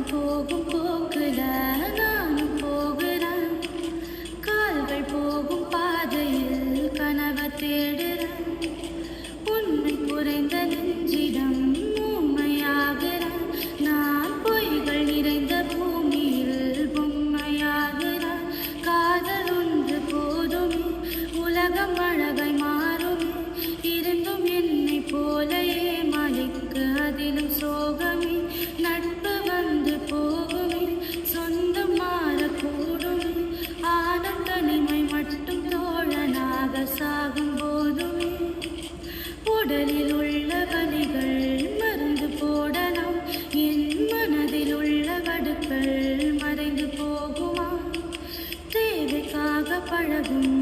காலம் போகும் போக்குல நானும் போகிறேன். கால்கள் போகும் பாதையில் கனவை தேடுறேன். உண்மை குறைந்த நெஞ்சிடம் ஊமையாகிறேன். நான் பொய்கள் நிறைந்த பூமியில் பொம்மையாகிறேன். காதல் ஒன்று போதுமே, உலகம் அழகை மாறுமே. இருந்தும் என்னை போலையே மலைக்கு அதிலும் சோகமே. நட்பு வந்து போகுமே, சொந்தம் மாறக்கூடுமே. ஆனந்த தனிமை மட்டும் தோழனாக சாகும் போதுமே. உடலில் உள்ள வலிகள் மருந்து போடலாம். என் மனதில் உள்ள வடுக்கள் மறைந்து போகுமா? தேவைக்காக பழகும்